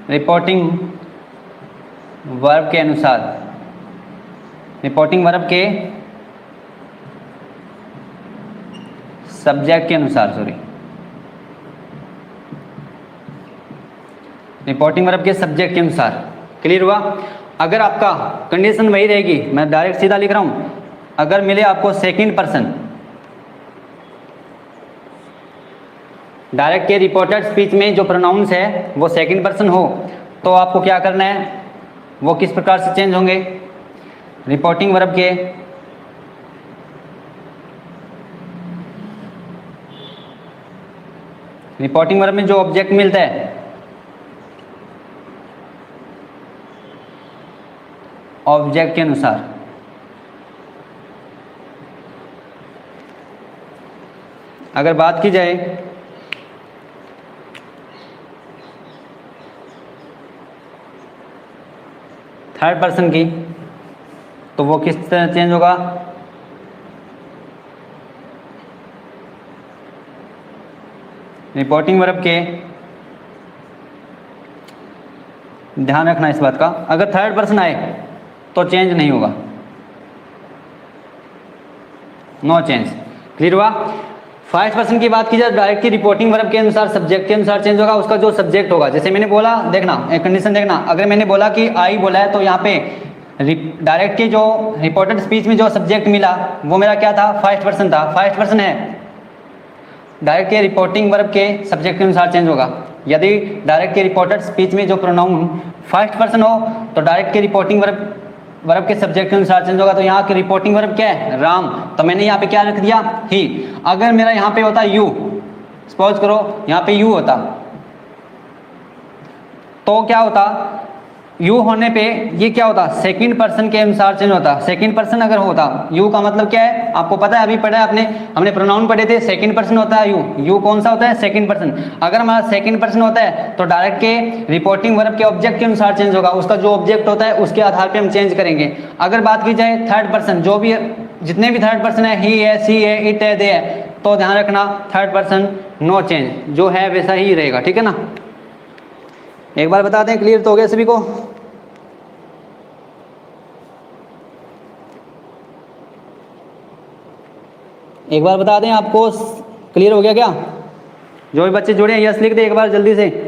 रिपोर्टिंग वर्ब के अनुसार, रिपोर्टिंग वर्ब के सब्जेक्ट के अनुसार, रिपोर्टिंग वर्ब के सब्जेक्ट के अनुसार। क्लियर हुआ? अगर आपका कंडीशन वही रहेगी, मैं डायरेक्ट सीधा लिख रहा हूं, अगर मिले आपको सेकंड पर्सन, डायरेक्ट के रिपोर्टेड स्पीच में जो प्रोनाउंस है वो सेकंड पर्सन हो, तो आपको क्या करना है, वो किस प्रकार से चेंज होंगे, रिपोर्टिंग वर्ब के रिपोर्टिंग वर्ब में जो ऑब्जेक्ट मिलता है ऑब्जेक्ट के अनुसार। अगर बात की जाए थर्ड पर्सन की, तो वो किस तरह चेंज होगा, रिपोर्टिंग वर्ब के, ध्यान रखना इस बात का, अगर थर्ड पर्सन आए तो चेंज नहीं होगा, नो चेंज। क्लियर हुआ? फर्स्ट पर्सन की बात की जाए डायरेक्ट की रिपोर्टिंग वर्ब के अनुसार सब्जेक्ट के अनुसार चेंज होगा, उसका जो सब्जेक्ट होगा, जैसे मैंने बोला, देखना एक कंडीशन देखना, अगर मैंने बोला कि आई बोला है तो यहाँ पे डायरेक्ट के जो रिपोर्टेड स्पीच में जो सब्जेक्ट मिला वो मेरा क्या था, फर्स्ट पर्सन था, फर्स्ट पर्सन है, डायरेक्ट के रिपोर्टिंग वर्ब के सब्जेक्ट के अनुसार चेंज होगा। यदि डायरेक्ट के रिपोर्टेड स्पीच में जो प्रोनाउन फर्स्ट पर्सन हो तो डायरेक्ट के रिपोर्टिंग वर्ब के सब्जेक्ट के अनुसार चेंज होगा। तो यहाँ के रिपोर्टिंग वर्ब क्या है, राम, तो मैंने यहाँ पे क्या रख दिया, ही। अगर मेरा यहाँ पे होता यू, सपोज करो यहाँ पे यू होता, तो क्या होता, यू होने पे ये क्या होता, सेकंड पर्सन के अनुसार चेंज होता। सेकंड पर्सन अगर होता, यू का मतलब क्या है आपको पता है, अभी पढ़ा है हमने प्रोनाउन पढ़े थे, सेकंड पर्सन होता है यू। यू कौन सा होता है, सेकंड पर्सन। अगर हमारा सेकंड पर्सन होता है तो डायरेक्ट के रिपोर्टिंग वर्ब के ऑब्जेक्ट के अनुसार चेंज होगा, उसका जो ऑब्जेक्ट होता है उसके आधार पर हम चेंज करेंगे। अगर बात की जाए थर्ड पर्सन, जो भी जितने भी थर्ड पर्सन है, ही है, सी है, इट है, दे है, तो ध्यान रखना थर्ड पर्सन नो चेंज, जो है वैसा ही रहेगा। ठीक है ना? एक बार बता दें, क्लियर तो हो गया सभी को? एक बार बता दें, आपको क्लियर हो गया क्या? जो भी बच्चे जुड़े हैं यस लिख दे एक बार जल्दी से।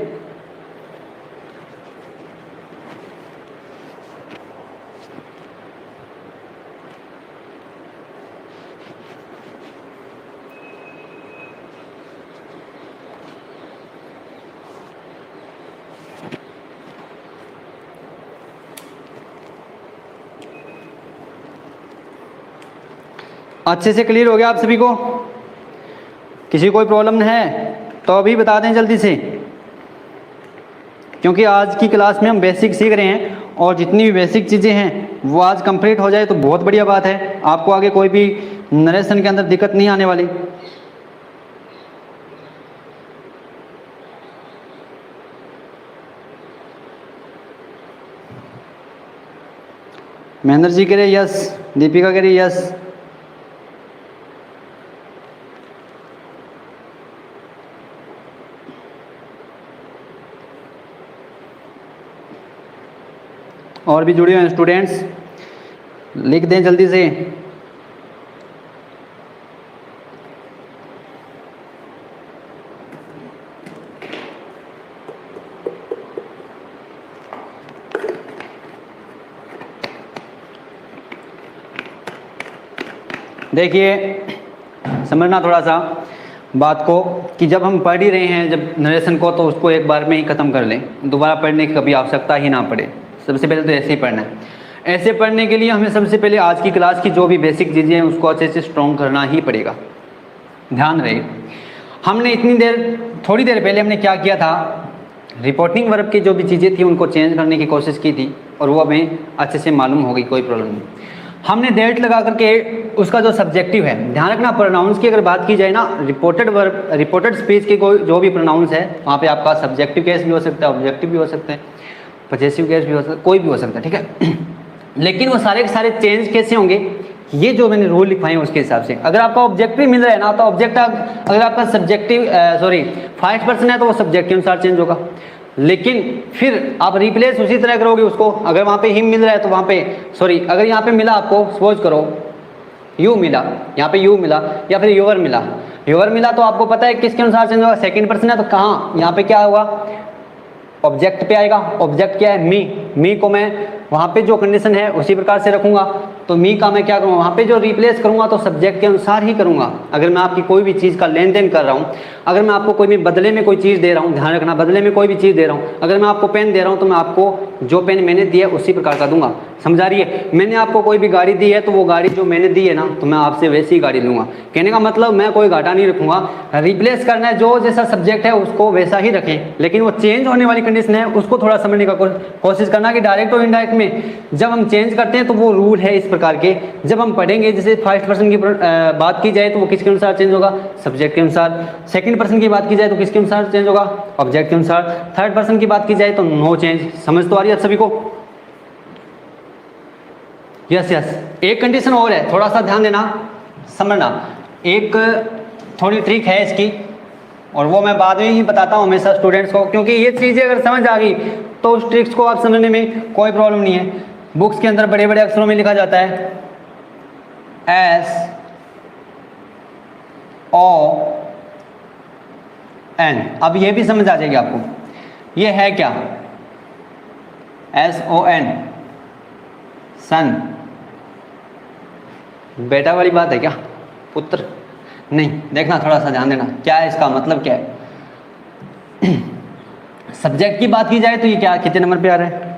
अच्छे से क्लियर हो गया आप सभी को? किसी कोई प्रॉब्लम है तो अभी बता दें जल्दी से, क्योंकि आज की क्लास में हम बेसिक सीख रहे हैं और जितनी भी बेसिक चीज़ें हैं वो आज कंप्लीट हो जाए तो बहुत बढ़िया बात है। आपको आगे कोई भी नरेशन के अंदर दिक्कत नहीं आने वाली। महेंद्र जी कह रहे यस, दीपिका कह रही यस। और भी जुड़े हुए हैं स्टूडेंट्स, लिख दें जल्दी से। देखिए समझना थोड़ा सा बात को कि जब हम पढ़ ही रहे हैं जब नरेशन को, तो उसको एक बार में ही ख़त्म कर लें, दोबारा पढ़ने की कभी आवश्यकता ही ना पड़े। सबसे पहले तो ऐसे ही पढ़ना है। ऐसे पढ़ने के लिए हमें सबसे पहले आज की क्लास की जो भी बेसिक चीज़ें हैं उसको अच्छे से स्ट्रॉन्ग करना ही पड़ेगा। ध्यान रहे, हमने थोड़ी देर पहले हमने क्या किया था, रिपोर्टिंग वर्ब की जो भी चीज़ें थी उनको चेंज करने की कोशिश की थी और वो हमें अच्छे से मालूम हो गई, कोई प्रॉब्लम नहीं। हमने डेट लगा करके उसका जो सब्जेक्टिव है, ध्यान रखना प्रोनाउंस की अगर बात की जाए ना, रिपोर्टेड वर्ब, रिपोर्टेड स्पीच के कोई जो भी प्रोनाउंस है वहाँ पे आपका सब्जेक्टिव केस भी हो सकता है, ऑब्जेक्टिव भी हो सकते हैं, पजेसिव केस भी हो सकता है, कोई भी हो सकता है, ठीक है। लेकिन वो सारे के सारे चेंज कैसे होंगे, ये जो मैंने रूल लिखवाए हैं उसके हिसाब से। अगर आपका ऑब्जेक्टिव मिल रहा है ना, तो ऑब्जेक्ट अगर आपका सब्जेक्टिव फर्स्ट पर्सन है तो वो सब्जेक्ट के अनुसार चेंज होगा। लेकिन फिर आप रिप्लेस उसी तरह करोगे उसको। अगर वहाँ पे हिम मिल रहा है तो वहाँ पे अगर यहाँ पे मिला आपको, सपोज करो यू मिला, यहाँ पे यू मिला या फिर योवर मिला तो आपको पता है किसके अनुसार चेंज होगा, सेकंड पर्सन है तो कहाँ, यहाँ पे क्या होगा, ऑब्जेक्ट पे आएगा। ऑब्जेक्ट क्या है, मी को मैं वहाँ पे जो कंडीशन है उसी प्रकार से रखूँगा। तो मी का मैं क्या करूँगा, वहाँ पे जो रिप्लेस करूँगा तो सब्जेक्ट के अनुसार ही करूँगा। अगर मैं आपकी कोई भी चीज़ का लेन देन कर रहा हूँ, अगर मैं आपको कोई भी बदले में कोई चीज़ दे रहा हूँ, ध्यान रखना बदले में कोई भी चीज़ दे रहा हूँ, अगर मैं आपको पेन दे रहा हूँ तो मैं आपको जो पेन मैंने दिया है उसी प्रकार का दूंगा। समझा रही है, मैंने आपको कोई भी गाड़ी दी है तो वो गाड़ी जो मैंने दी है ना, तो मैं आपसे वैसी ही गाड़ी लूँगा। कहने का मतलब मैं कोई घाटा नहीं रखूँगा। रिप्लेस करना है, जो जैसा सब्जेक्ट है उसको वैसा ही रखें, लेकिन वो चेंज होने वाली कंडीशन है उसको थोड़ा समझने का कोशिश करना कि डायरेक्ट और इनडायरेक्ट में जब हम चेंज करते हैं तो वो रूल है इस प्रकार के। जब हम पढ़ेंगे, जैसे फर्स्ट पर्सन की बात की जाए तो वो किसके अनुसार चेंज होगा, सब्जेक्ट के अनुसार। सेकंड पर्सन की बात की जाए तो किसके अनुसार चेंज होगा, ऑब्जेक्ट के अनुसार। थर्ड पर्सन की बात की जाए तो नो चेंज। समझ तो आ रही है सभी को? यस। एक कंडीशन और है, थोड़ा सा ध्यान देना, समझना। एक थोड़ी ट्रिक है इसकी और वो मैं बाद में ही बताता हूँ हमेशा स्टूडेंट्स को, क्योंकि ये चीज़ें अगर समझ आ गई तो उस ट्रिक्स को आप समझने में कोई प्रॉब्लम नहीं है। बुक्स के अंदर बड़े बड़े अक्षरों में लिखा जाता है SON। अब ये भी समझ आ जाएगी आपको, ये है क्या, SON, सन। बेटा वाली बात है क्या, पुत्र नहीं। देखना थोड़ा सा ध्यान देना, क्या है इसका मतलब, क्या है। सब्जेक्ट की बात की जाए तो ये क्या कितने नंबर पे आ रहा है,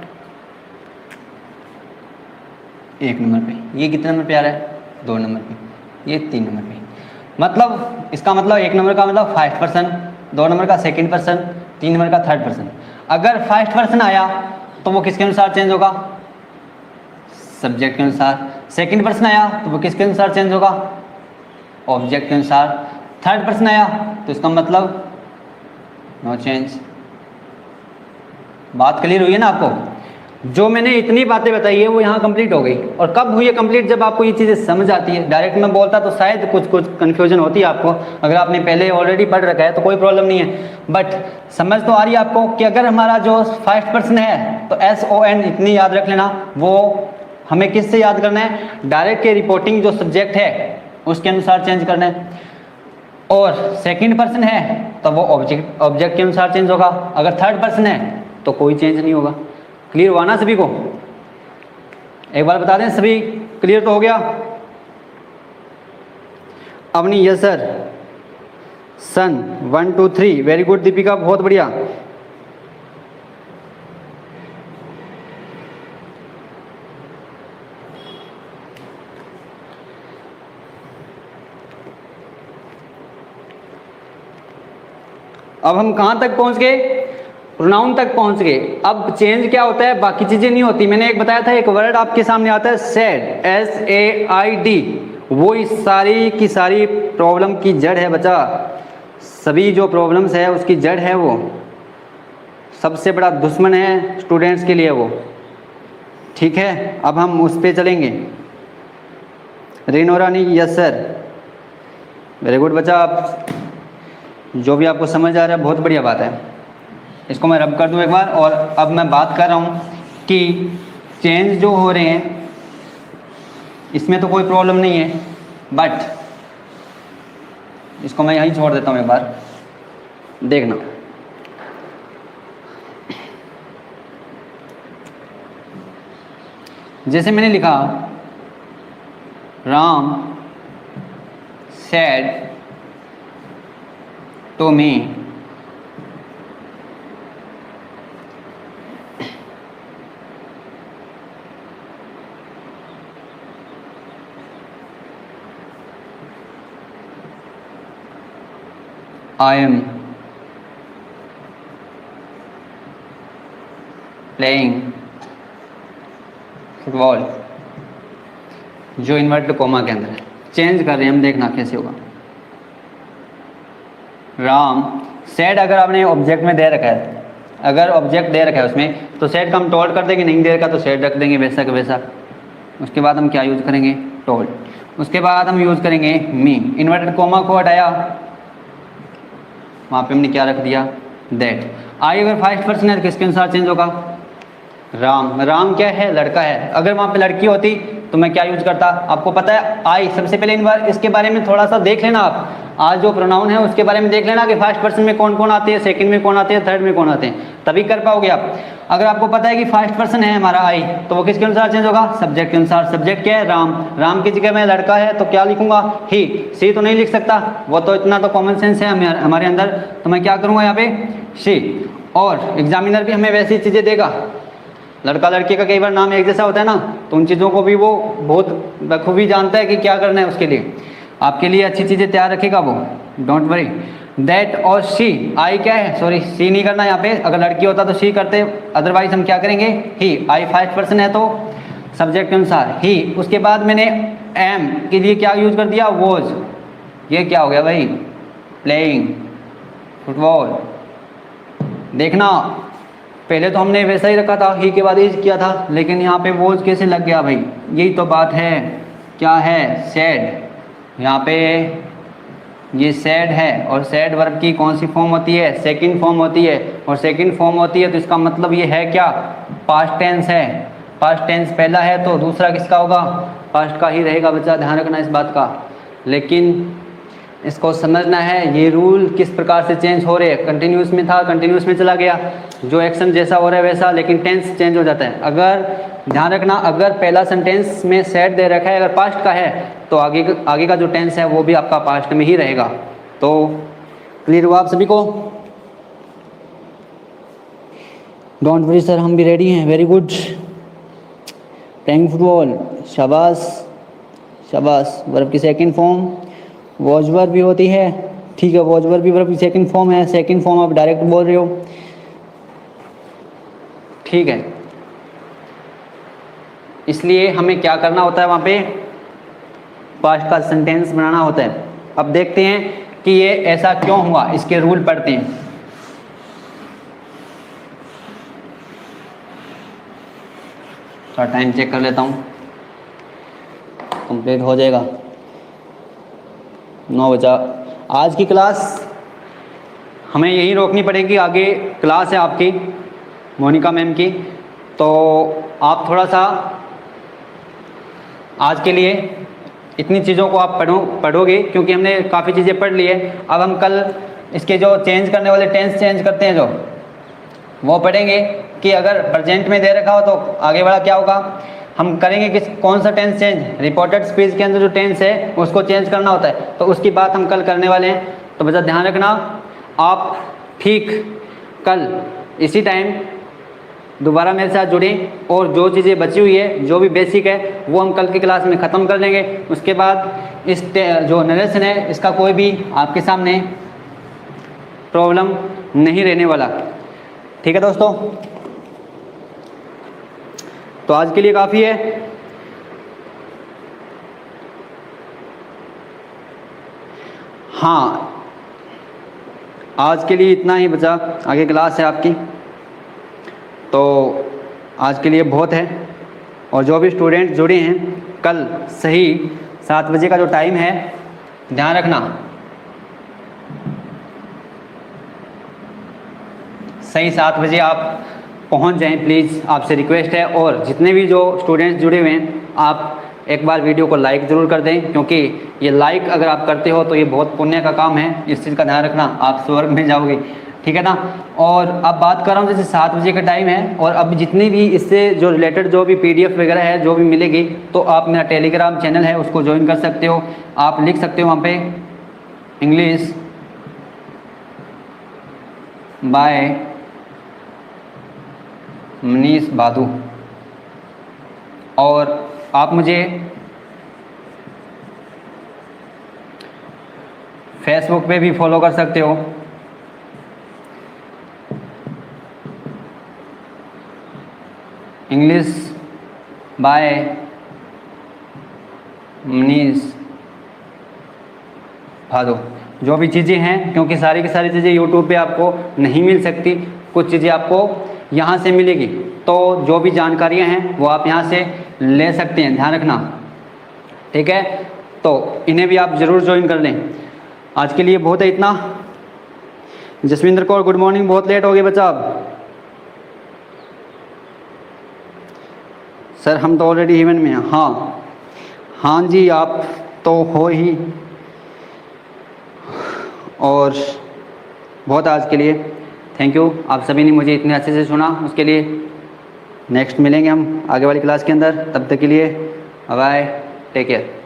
1 नंबर पे। ये कितने नंबर पे आ रहा है, 2 नंबर पे। ये 3 नंबर पे। मतलब इसका मतलब 1 नंबर का मतलब फर्स्ट पर्सन, 2 नंबर का सेकंड पर्सन, 3 नंबर का थर्ड पर्सन। अगर फर्स्ट पर्सन आया तो वो किसके अनुसार चेंज होगा, सब्जेक्ट के अनुसार। सेकंड पर्सन आया तो वो किसके अनुसार चेंज होगा, ऑब्जेक्ट के अनुसार। थर्ड पर्सन आया तो इसका मतलब नो चेंज। बात क्लियर हुई है ना आपको? जो मैंने इतनी बातें बताई है वो यहाँ कंप्लीट हो गई। और कब हुई है कंप्लीट, जब आपको ये चीज़ें समझ आती है। डायरेक्ट मैं बोलता तो शायद कुछ कन्फ्यूजन होती है आपको। अगर आपने पहले ऑलरेडी पढ़ रखा है तो कोई प्रॉब्लम नहीं है, बट समझ तो आ रही है आपको कि अगर हमारा जो फर्स्ट पर्सन है तो SON इतनी याद रख लेना। वो हमें किससे याद करना है, डायरेक्ट के रिपोर्टिंग जो सब्जेक्ट है उसके अनुसार चेंज करना है। और सेकंड पर्सन है तो वो ऑब्जेक्ट के अनुसार चेंज होगा। अगर थर्ड पर्सन है तो कोई चेंज नहीं होगा। क्लियर हुआ ना सभी को? एक बार बता दें, सभी क्लियर तो हो गया? Avni yes sir. सन 1 2 3 वेरी गुड दीपिका, बहुत बढ़िया। अब हम कहाँ तक पहुँच गए, प्रोनाउन तक पहुँच गए। अब चेंज क्या होता है, बाकी चीज़ें नहीं होती। मैंने एक बताया था, एक वर्ड आपके सामने आता है सैड, SAID। वो इस सारी की सारी प्रॉब्लम की जड़ है बच्चा। सभी जो प्रॉब्लम्स है उसकी जड़ है, वो सबसे बड़ा दुश्मन है स्टूडेंट्स के लिए वो। ठीक है, अब हम उस पे चलेंगे। रेनो रानी, यस सर, वेरी गुड बच्चा। आप जो भी आपको समझ आ रहा है बहुत बढ़िया बात है। इसको मैं रब कर दूं एक बार। और अब मैं बात कर रहा हूँ कि चेंज जो हो रहे हैं इसमें तो कोई प्रॉब्लम नहीं है, बट इसको मैं यहीं छोड़ देता हूँ एक बार, देखना। जैसे मैंने लिखा Ram said to me I am playing football, जो इन्वर्टेड कोमा के अंदर है। चेंज कर रहे हैं हम, देखना कैसे होगा। राम सेड अगर आपने ऑब्जेक्ट में दे रखा है, अगर ऑब्जेक्ट दे रखा है उसमें, तो सेड का हम टोल्ड कर देंगे, नहीं दे रखा तो सेड रख देंगे वैसा का वैसा। उसके बाद हम क्या यूज़ करेंगे, टोल्ड। उसके बाद हम यूज़ करेंगे मी। इन्वर्टेड कोमा को हटाया, वहाँ पे हमने क्या रख दिया, दैट। आई अगर फर्स्ट पर्सन है तो किसके अनुसार चेंज होगा, राम। राम क्या है, लड़का है। अगर वहाँ पे लड़की होती तो मैं क्या यूज करता, आपको पता है आई। सबसे पहले इन बार इसके बारे में थोड़ा सा देख लेना आप, आज जो प्रोनाउन है उसके बारे में देख लेना कि फर्स्ट पर्सन में कौन कौन आते हैं, सेकंड में कौन आते हैं, थर्ड में कौन आते हैं, तभी कर पाओगे आप। अगर आपको पता है कि फर्स्ट पर्सन है हमारा आई, तो वो किसके अनुसार चेंज होगा, सब्जेक्ट के अनुसार। सब्जेक्ट क्या है, राम। राम की जगह में लड़का है तो क्या लिखूंगा, ही। सी तो नहीं लिख सकता, वो तो इतना तो कॉमन सेंस है हमारे अंदर, तो मैं क्या करूँगा यहाँ पे, सी। और एग्जामिनर भी हमें वैसी चीज़ें देगा। लड़का लड़की का कई बार नाम एक जैसा होता है ना, तो उन चीज़ों को भी वो बहुत बखूबी जानता है कि क्या करना है उसके लिए। आपके लिए अच्छी चीज़ें तैयार रखेगा वो, डोंट वरी। दैट और शी, आई क्या है, सॉरी सी नहीं करना यहाँ पे। अगर लड़की होता तो शी करते, अदरवाइज हम क्या करेंगे, ही। आई फर्स्ट पर्सन है तो सब्जेक्ट के अनुसार ही। उसके बाद मैंने एम के लिए क्या यूज कर दिया, वॉज। ये क्या हो गया भाई, प्लेइंग फुटबॉल। देखना पहले तो हमने वैसा ही रखा था, ही के बाद इज किया था, लेकिन यहाँ पे वॉज कैसे लग गया भाई, यही तो बात है। क्या है, सैड। यहाँ पे ये सैड है, और सैड वर्ब की कौन सी फॉर्म होती है, सेकंड फॉर्म होती है। और सेकंड फॉर्म होती है तो इसका मतलब ये है क्या, पास्ट टेंस है। पास्ट टेंस पहला है तो दूसरा किसका होगा, पास्ट का ही रहेगा बच्चा, ध्यान रखना इस बात का। लेकिन इसको समझना है ये रूल किस प्रकार से चेंज हो रहे हैं। कंटिन्यूस में था, कंटिन्यूस में चला गया, जो एक्शन जैसा हो रहा है वैसा, लेकिन टेंस चेंज हो जाता है। अगर ध्यान रखना, अगर पहला सेंटेंस में सेड दे रखा है, अगर पास्ट का है तो आगे का जो टेंस है वो भी आपका पास्ट में ही रहेगा। तो क्लियर हुआ आप सभी को, डोंट वरी सर, हम भी रेडी हैं। वेरी गुड, प्लेइंग फुटबॉल, शाबाश शाबाश। वर्ब की सेकंड फॉर्म वॉज वर्ब भी होती है, ठीक है, वॉज वर्ब भी वर्ब की सेकंड फॉर्म है। सेकंड फॉर्म आप डायरेक्ट बोल रहे हो, ठीक है। इसलिए हमें क्या करना होता है, वहाँ पे पास्ट का सेंटेंस बनाना होता है। अब देखते हैं कि ये ऐसा क्यों हुआ, इसके रूल पढ़ते हैं। थोड़ा टाइम चेक कर लेता हूँ, कंप्लीट हो जाएगा 9 बजा। आज की क्लास हमें यही रोकनी पड़ेगी, आगे क्लास है आपकी मोनिका मैम की, तो आप थोड़ा सा आज के लिए इतनी चीज़ों को आप पढ़ोगे, क्योंकि हमने काफ़ी चीज़ें पढ़ ली है। अब हम कल इसके जो चेंज करने वाले टेंस चेंज करते हैं जो, वो पढ़ेंगे कि अगर प्रेजेंट में दे रखा हो तो आगे वाला क्या होगा। हम करेंगे कि कौन सा टेंस चेंज, रिपोर्टेड स्पीच के अंदर जो टेंस है उसको चेंज करना होता है, तो उसकी बात हम कल करने वाले हैं। तो बच्चा ध्यान रखना, आप ठीक कल इसी टाइम दोबारा मेरे साथ जुड़ें, और जो चीज़ें बची हुई है, जो भी बेसिक है, वो हम कल की क्लास में ख़त्म कर लेंगे। उसके बाद इस जो नरेशन है इसका कोई भी आपके सामने प्रॉब्लम नहीं रहने वाला, ठीक है दोस्तों। तो आज के लिए काफ़ी है। हाँ, आज के लिए इतना ही बचा, आगे क्लास है आपकी, तो आज के लिए बहुत है। और जो भी स्टूडेंट जुड़े हैं, कल सही 7 बजे का जो टाइम है, ध्यान रखना, सही 7 बजे आप पहुंच जाएं प्लीज़, आपसे रिक्वेस्ट है। और जितने भी जो स्टूडेंट्स जुड़े हुए हैं, आप एक बार वीडियो को लाइक ज़रूर कर दें, क्योंकि ये लाइक अगर आप करते हो तो ये बहुत पुण्य का काम है, इस चीज़ का ध्यान रखना, आप स्वर्ग में जाओगे, ठीक है ना। और अब बात कर रहा हूँ, जैसे 7 बजे का टाइम है, और अब जितनी भी इससे जो रिलेटेड जो भी PDF वगैरह है जो भी मिलेगी, तो आप मेरा टेलीग्राम चैनल है उसको ज्वाइन कर सकते हो। आप लिख सकते हो वहाँ पे इंग्लिश बाय मनीष बादू, और आप मुझे फेसबुक पे भी फॉलो कर सकते हो, इंग्लिश बाय मनीष भादो। जो भी चीज़ें हैं, क्योंकि सारी की सारी चीज़ें यूट्यूब पे आपको नहीं मिल सकती, कुछ चीज़ें आपको यहाँ से मिलेगी, तो जो भी जानकारियाँ हैं वो आप यहाँ से ले सकते हैं, ध्यान रखना, ठीक है। तो इन्हें भी आप ज़रूर ज्वाइन कर लें। आज के लिए बहुत है इतना। जसविंदर कौर गुड मॉर्निंग, बहुत लेट हो गए बच्चा अब। सर हम तो ऑलरेडी इवेंट में हैं। हाँ जी, आप तो हो ही। और बहुत आज के लिए थैंक यू, आप सभी ने मुझे इतने अच्छे से सुना, उसके लिए। नेक्स्ट मिलेंगे हम आगे वाली क्लास के अंदर, तब तक के लिए बाय, टेक केयर।